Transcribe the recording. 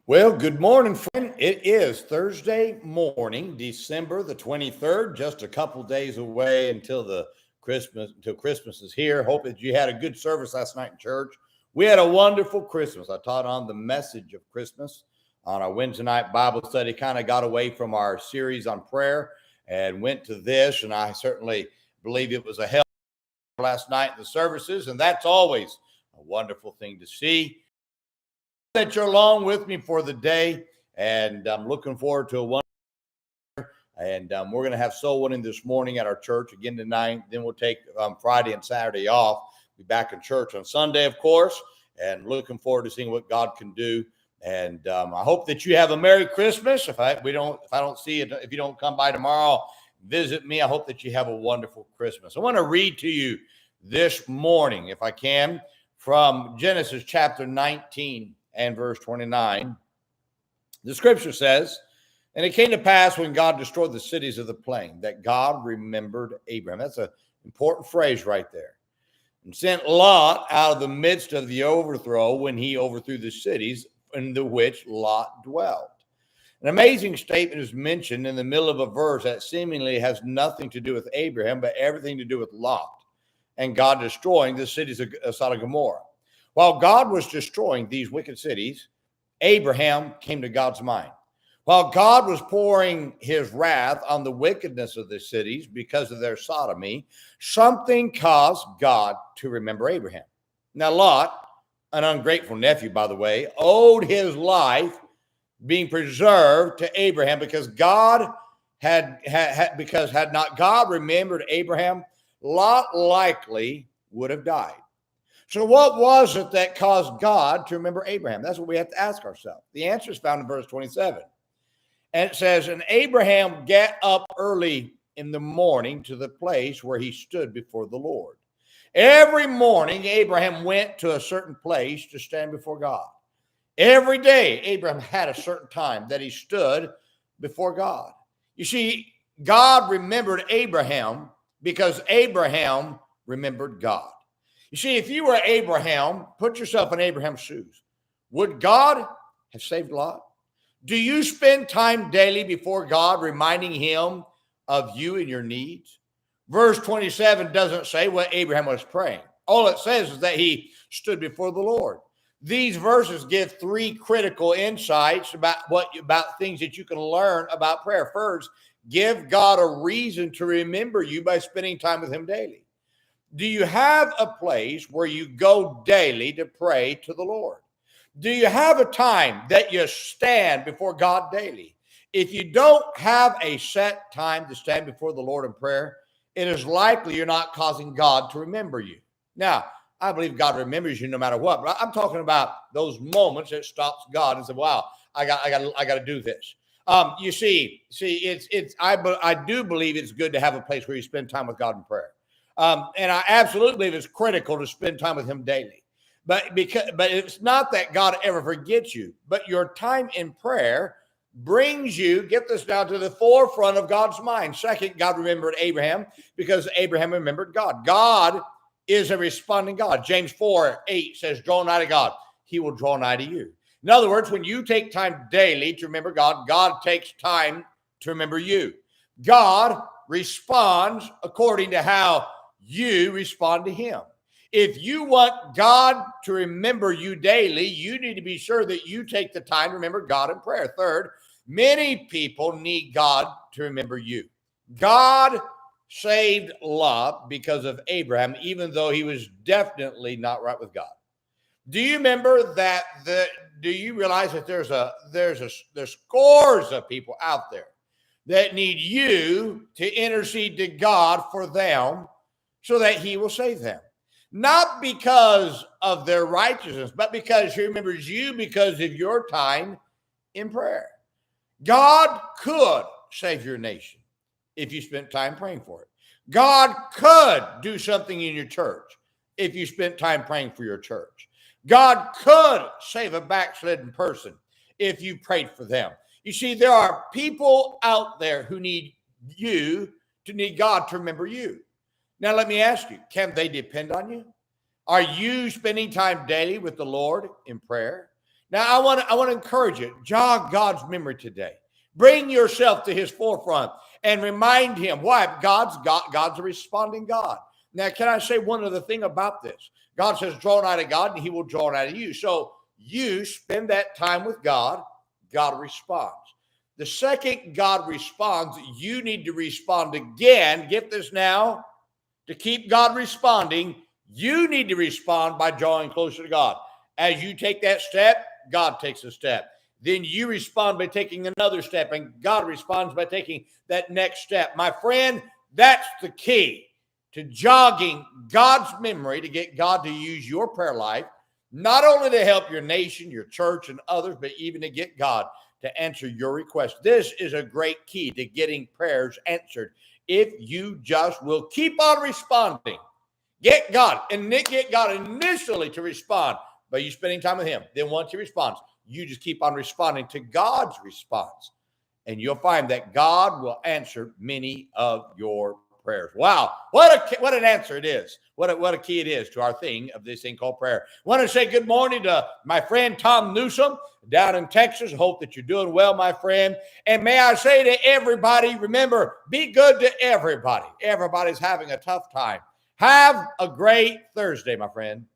Well, good morning, friend. It is Thursday morning, December the 23rd, just a couple days away until Christmas is here. Hope that you had a good service last night in church. We had a wonderful Christmas. I taught on the message of Christmas on our Wednesday night Bible study, kind of got away from our series on prayer and went to this, and I certainly believe it was a help last night in the services, and that's always a wonderful thing to see that you're along with me for the day, and I'm looking forward to a one. And we're going to have soul winning this morning at our church again tonight. Then we'll take Friday and Saturday off. Be back in church on Sunday, of course, and looking forward to seeing what God can do. And I hope that you have a Merry Christmas. If I don't see it, if you don't come by tomorrow, visit me. I hope that you have a wonderful Christmas. I want to read to you this morning, if I can, from Genesis chapter 19 and verse 29. The scripture says, "And it came to pass when God destroyed the cities of the plain, that God remembered Abraham." That's an important phrase right there. "And sent Lot out of the midst of the overthrow when he overthrew the cities in the which Lot dwelt." An amazing statement is mentioned in the middle of a verse that seemingly has nothing to do with Abraham, but everything to do with Lot and God destroying the cities of Sodom and Gomorrah. While God was destroying these wicked cities, Abraham came to God's mind. While God was pouring his wrath on the wickedness of the cities because of their sodomy, something caused God to remember Abraham. Now, Lot, an ungrateful nephew, by the way, owed his life being preserved to Abraham because had not God remembered Abraham, Lot likely would have died. So what was it that caused God to remember Abraham? That's what we have to ask ourselves. The answer is found in verse 27. And it says, "And Abraham got up early in the morning to the place where he stood before the Lord." Every morning, Abraham went to a certain place to stand before God. Every day, Abraham had a certain time that he stood before God. You see, God remembered Abraham because Abraham remembered God. You see, if you were Abraham, put yourself in Abraham's shoes. Would God have saved Lot? Do you spend time daily before God reminding him of you and your needs? Verse 27 doesn't say what Abraham was praying. All it says is that he stood before the Lord. These verses give three critical insights about things that you can learn about prayer. First, give God a reason to remember you by spending time with him daily. Do you have a place where you go daily to pray to the Lord? Do you have a time that you stand before God daily? If you don't have a set time to stand before the Lord in prayer, it is likely you're not causing God to remember you. Now, I believe God remembers you no matter what, but I'm talking about those moments that stops God and says, "Wow, I got to do this." I do believe it's good to have a place where you spend time with God in prayer. And I absolutely believe it's critical to spend time with him daily. But it's not that God ever forgets you, but your time in prayer brings you, get this now, to the forefront of God's mind. Second, God remembered Abraham because Abraham remembered God. God is a responding God. James 4:8 says, "Draw nigh to God, he will draw nigh to you." In other words, when you take time daily to remember God, God takes time to remember you. God responds according to how you respond to him. If you want God to remember you daily, you need to be sure that you take the time to remember God in prayer. Third, many people need God to remember you. God saved Lot because of Abraham, even though he was definitely not right with God. Do you remember that? Do you realize that there's scores of people out there that need you to intercede to God for them so that he will save them? Not because of their righteousness, but because he remembers you because of your time in prayer. God could save your nation if you spent time praying for it. God could do something in your church if you spent time praying for your church. God could save a backslidden person if you prayed for them. You see, there are people out there who need God to remember you. Now, let me ask you, can they depend on you? Are you spending time daily with the Lord in prayer? Now, I want to encourage you, jog God's memory today. Bring yourself to his forefront and remind him. Why? God's a responding God. Now, can I say one other thing about this? God says, draw nigh to God, and he will draw nigh to you. So you spend that time with God, God responds. The second God responds, you need to respond again. Get this now. To keep God responding, you need to respond by drawing closer to God. As you take that step, God takes a step. Then you respond by taking another step, and God responds by taking that next step. My friend, that's the key to jogging God's memory, to get God to use your prayer life, not only to help your nation, your church, and others, but even to get God to answer your request. This is a great key to getting prayers answered. If you just will keep on responding, get God initially to respond by you spending time with him. Then once he responds, you just keep on responding to God's response, and you'll find that God will answer many of your prayers. Wow, what an answer it is. What a key it is to our thing of this thing called prayer. I want to say good morning to my friend Tom Newsom down in Texas. Hope that you're doing well, my friend. And may I say to everybody, remember, be good to everybody. Everybody's having a tough time. Have a great Thursday, my friend.